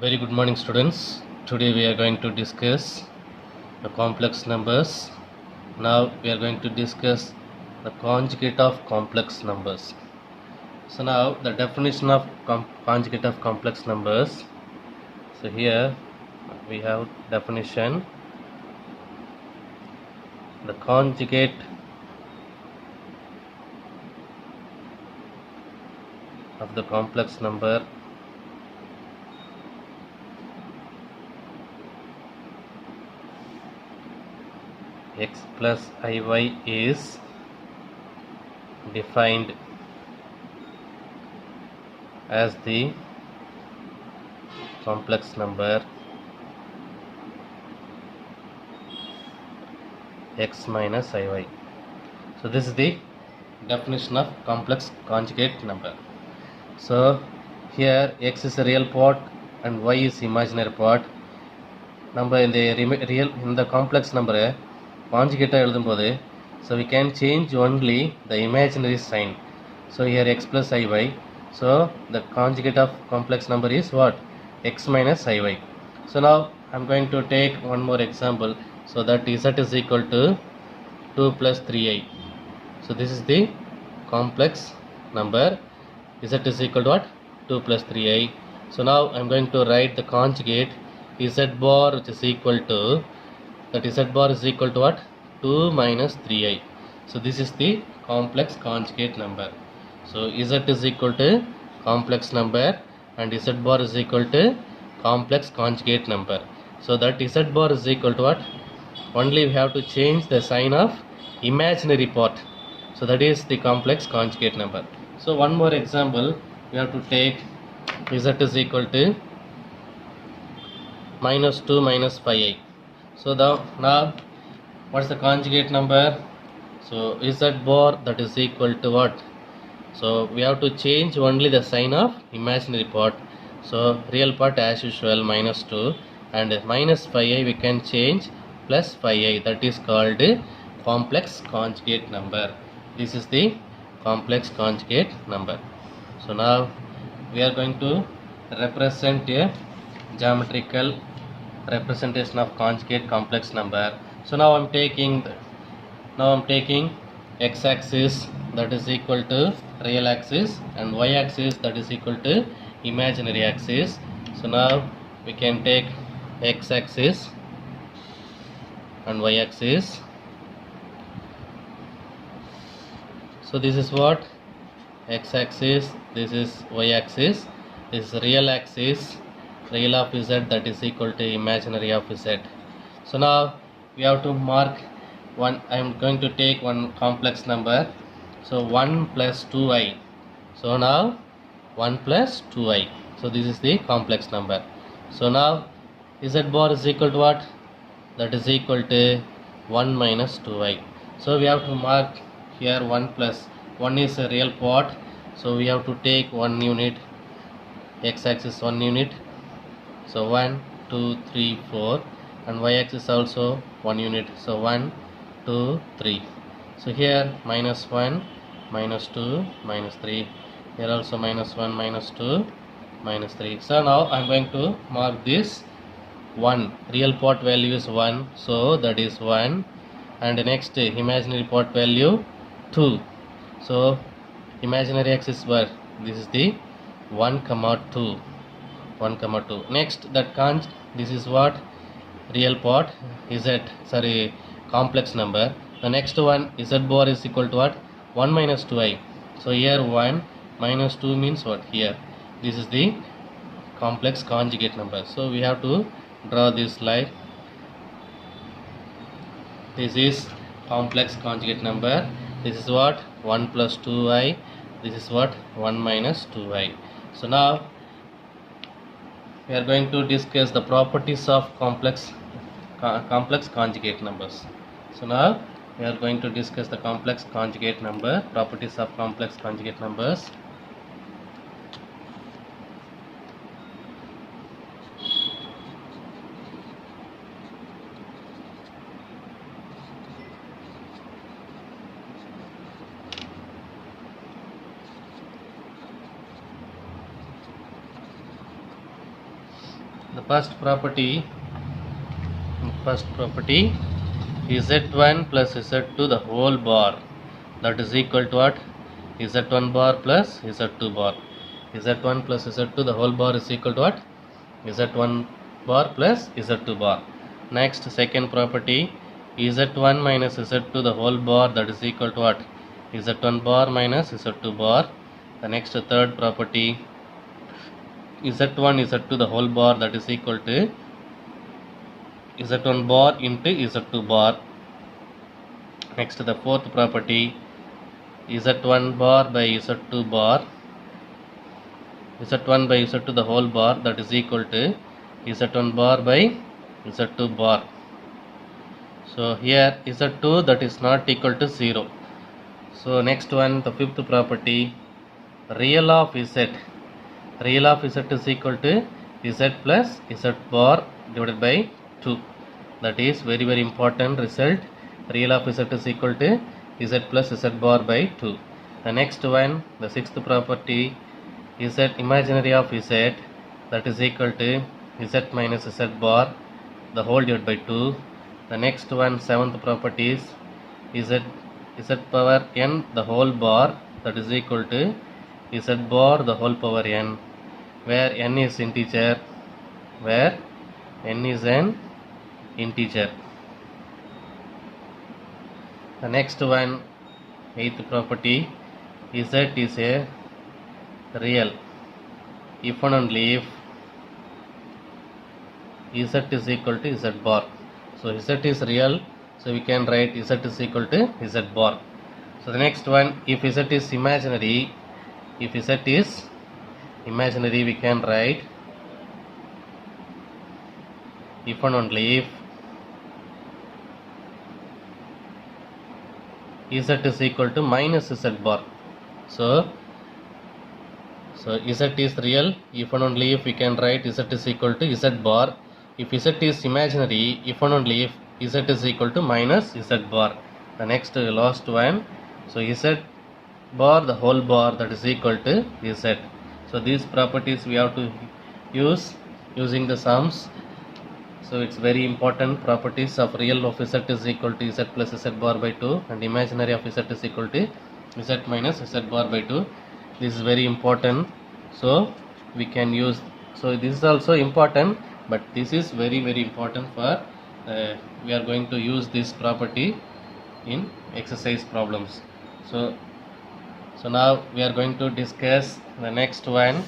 Very good morning, students. Today we are going to discuss the complex numbers. Now we are going to discuss the conjugate of complex numbers. So now the definition of conjugate of complex numbers. So here we have definition. The conjugate of the complex number x plus iy is defined as the complex number x minus iy. So this is the definition of complex conjugate number. So here x is a real part and y is imaginary part. நம்ம இந்த complex number conjugate எழுதும்போது so we can change only the imaginary sign. So here x plus iy, so the conjugate of complex number is what? X minus iy. So now I'm going to take one more example, so that z is equal to 2 plus 3i. So this is the complex number. Z is equal to what? 2 plus 3i. So now I'm going to write the conjugate z bar, which is equal to, that z bar is equal to what? 2 minus 3i. So this is the complex conjugate number. So z is equal to complex number and z bar is equal to complex conjugate number. So that z bar is equal to what? Only we have to change the sign of imaginary part. So that is the complex conjugate number. So one more example, we have to take z is equal to minus 2 minus 5i. So now what's the conjugate number? So z bar, that is equal to what? So we have to change only the sign of imaginary part. So real part as usual minus 2 and minus 5i we can change plus 5i, that is called complex conjugate number. This is the complex conjugate number. So now we are going to represent a geometrical representation of conjugate complex number. So now I'm taking x-axis, that is equal to real axis, and y-axis, that is equal to imaginary axis. So now we can take x-axis and y-axis. So this is what? X-axis, this is y-axis, this is real axis, real of z, that is equal to imaginary of z. So now we have to mark one. I am going to take one complex number. So 1 plus 2i. So now 1 plus 2i. So this is the complex number. So now z bar is equal to what? That is equal to 1 minus 2i. So we have to mark here 1 plus 1 is a real part. So we have to take 1 unit, x-axis 1 unit. So 1, 2, 3, 4, and y-axis also 1 unit. So 1, 2, 3. So here minus 1, minus 2, minus 3. Here also minus 1, minus 2, minus 3. So now I am going to mark this 1. Real part value is 1. So that is 1. And next imaginary part value 2. So imaginary axis where this is the 1 comma 2. 1 comma 2. Next that this is what? Real part complex number. The next one z bar is equal to what? 1 minus 2i. So here 1 minus 2 means what? Here this is the complex conjugate number. So we have to draw this line. This is complex conjugate number. This is what? 1 plus 2i. This is what? 1 minus 2i. So now we are going to discuss the properties of complex conjugate numbers. So now we are going to discuss the complex conjugate number, properties of complex conjugate numbers. The first property z1 plus z2 the whole bar, that is equal to what? z1 bar plus z2 bar. z1 plus z2 the whole bar is equal to what? z1 bar plus z2 bar. Next, second property, z1 minus z2 the whole bar, that is equal to what? z1 bar minus z2 bar. The next, third property, z1 z2 the whole bar, that is equal to z1 bar into z2 bar. Next, the fourth property, z1 bar by z2 bar, z1 by z2 the whole bar, that is equal to z1 bar by z2 bar. So here z2 that is not equal to 0. So next one, the fifth property, real of z. Real of z is equal to z plus z bar divided by 2. That is very very important result. Real of z is equal to z plus z bar by 2. The next one, the sixth property, z imaginary of z, that is equal to z minus z bar the whole divided by 2. The next one, seventh property is z power n the whole bar, that is equal to z bar the whole power n, where n is integer, where n is an integer. The next one, eighth property, z is a real if and only if z is equal to z bar. So z is real, so we can write z is equal to z bar. So the next one, if z is imaginary, we can write if and only if z is equal to minus z bar. So z is real, if and only if we can write z is equal to z bar. If z is imaginary, if and only if z is equal to minus z bar. The next last one, so z bar the whole bar, that is equal to z. So these properties we have to use using the sums. So it's very important properties of real of z is equal to z plus z bar by 2 and imaginary of z is equal to z minus z bar by 2. This is very important, so we can use. So this is also important, but this is very very important for we are going to use this property in exercise problems. So now we are going to discuss the next one.